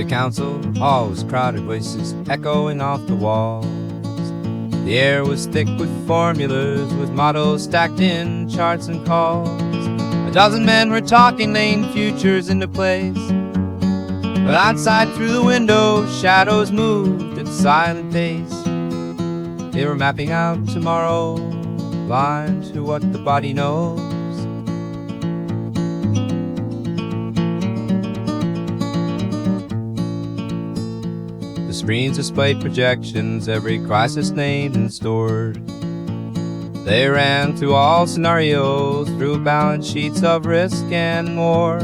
council hall was crowded, voices echoing off the walls. The air was thick with formulas, with mottos stacked in charts and calls. A dozen men were talking, laying futures into place. But outside through the window, shadows moved at a silent pace. They were mapping out tomorrow, blind to what the body knows. The screens displayed projections, every crisis named and stored. They ran through all scenarios, through balance sheets of risk and more.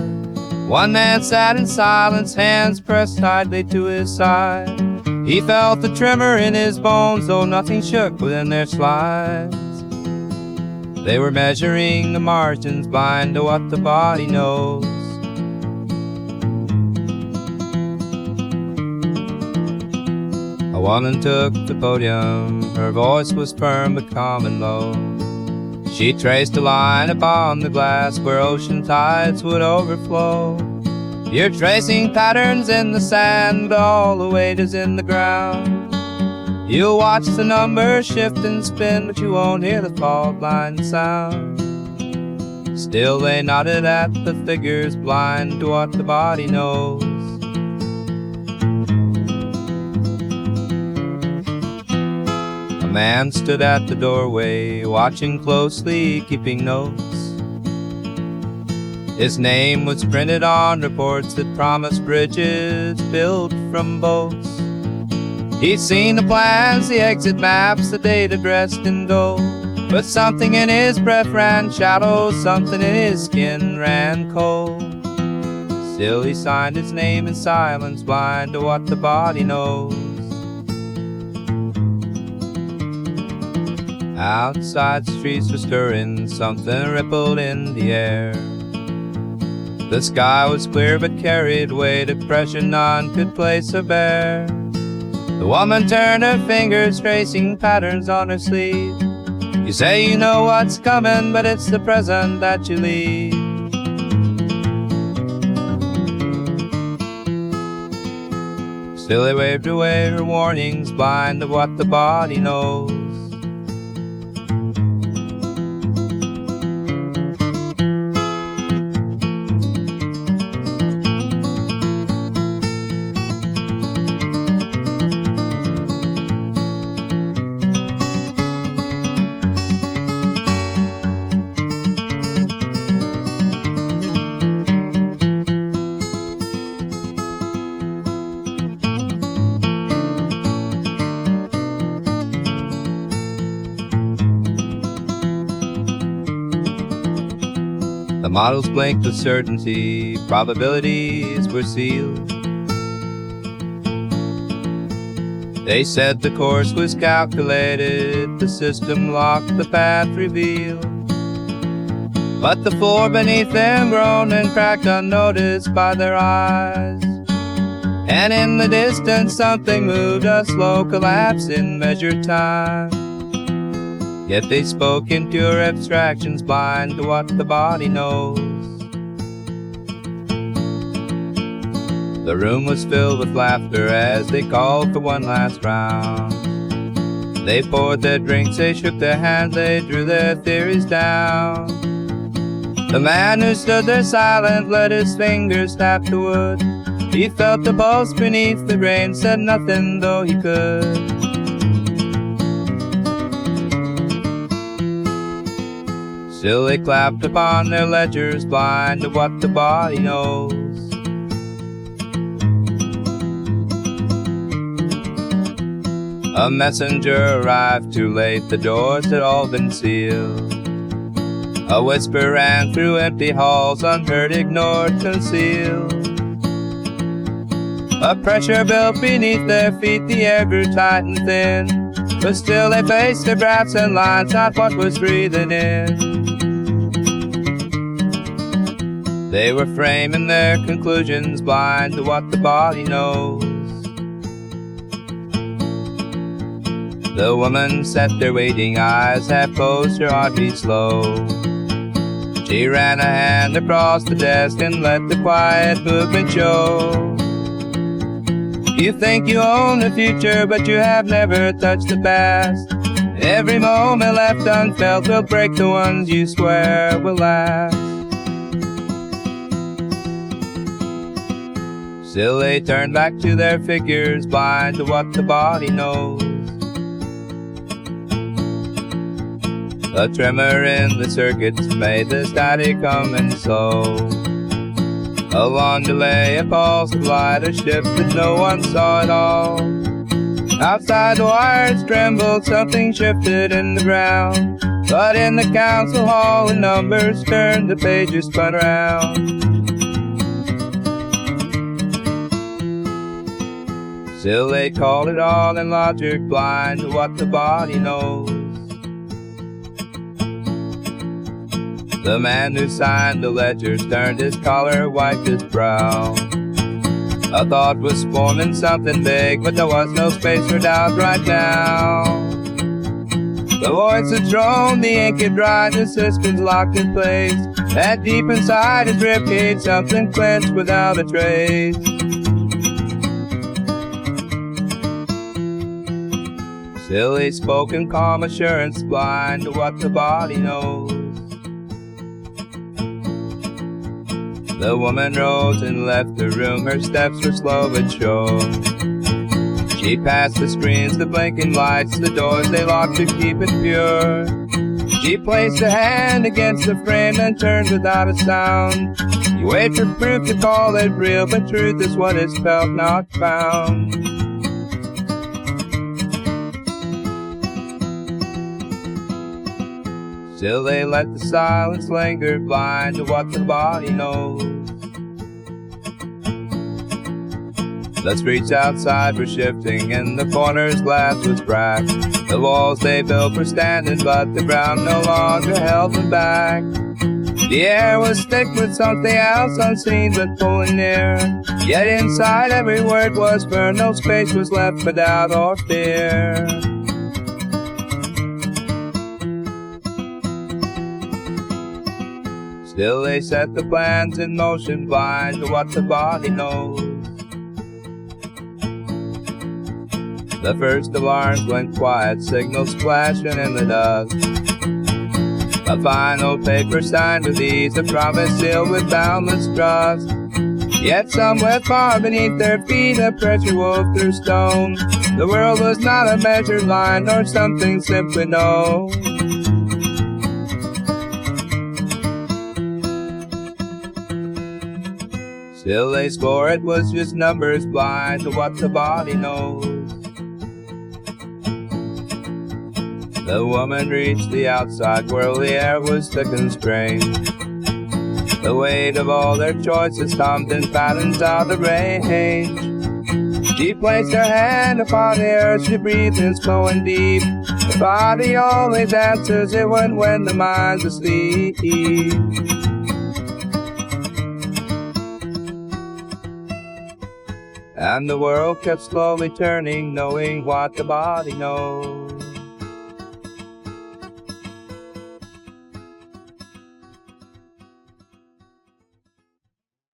One man sat in silence, hands pressed tightly to his side. He felt the tremor in his bones, though nothing shook within their slides. They were measuring the margins, blind to what the body knows. A woman took the podium, her voice was firm but calm and low. She traced a line upon the glass where ocean tides would overflow. You're tracing patterns in the sand, but all the weight is in the ground. You'll watch the numbers shift and spin, but you won't hear the fault line sound. Still they nodded at the figures, blind to what the body knows. A man stood at the doorway, watching closely, keeping notes. His name was printed on reports that promised bridges built from boats. He'd seen the plans, the exit maps, the data dressed in gold. But something in his breath ran shallow, something in his skin ran cold. Still he signed his name in silence, blind to what the body knows. Outside, the streets were stirring, something rippled in the air. The sky was clear but carried weight of pressure none could place or bear. The woman turned her fingers, tracing patterns on her sleeve. You say you know what's coming, but it's the present that you leave. Still they waved away her warnings, blind to what the body knows. The models blinked with certainty, probabilities were sealed. They said the course was calculated, the system locked, the path revealed. But the floor beneath them groaned and cracked unnoticed by their eyes. And in the distance something moved, a slow collapse in measured time. Yet they spoke in pure abstractions, blind to what the body knows. The room was filled with laughter as they called for one last round. They poured their drinks, they shook their hands, they drew their theories down. The man who stood there silent let his fingers tap the wood. He felt the pulse beneath the grain, said nothing though he could. Still they clapped upon their ledgers, blind to what the body knows. A messenger arrived too late, the doors had all been sealed. A whisper ran through empty halls, unheard, ignored, concealed. A pressure built beneath their feet, the air grew tight and thin. But still they faced their drafts and lines, not what was breathing in. They were framing their conclusions, blind to what the body knows. The woman sat there waiting, eyes half closed, her heartbeat slow. She ran a hand across the desk and let the quiet movement show. You think you own the future, but you have never touched the past. Every moment left unfelt will break the ones you swear will last. Still they turn back to their figures, blind to what the body knows. A tremor in the circuits made the static come in slow. A long delay, a pulse of light, a shift that no one saw at all. Outside the wires trembled, something shifted in the ground. But in the council hall the numbers turned, the pages spun around. Still they called it all in logic, blind to what the body knows. The man who signed the ledgers turned his collar, wiped his brow. A thought was forming something big, but there was no space for doubt right now. The voice had thrown, the ink had dried, the suspens locked in place. And deep inside his ribcage something clenched without a trace. Still he spoke in calm assurance, blind to what the body knows. The woman rose and left the room, her steps were slow but sure. She passed the screens, the blinking lights, the doors they locked to keep it pure. She placed a hand against the frame and turned without a sound. You wait for proof to call it real, but truth is what is felt, not found. Still they let the silence linger, blind to what the body knows. The streets outside were shifting, and the corners' glass was cracked. The walls they built were standing, but the ground no longer held them back. The air was thick with something else unseen but pulling near. Yet inside every word was firm, no space was left for doubt or fear. Still they set the plans in motion, blind to what the body knows. The first alarms went quiet, signals flashing in the dust. A final paper signed with ease, a promise sealed with boundless trust. Yet somewhere far beneath their feet a pressure wove through stone. The world was not a measured line nor something simply known. Still they swore it was just numbers, blind to what the body knows. The woman reached the outside world, the air was thick and strange. The weight of all their choices hummed in patterns out of range. She placed her hand upon the earth, she breathed in slow and deep. The body always answers it when the mind's asleep. And the world kept slowly turning, knowing what the body knows.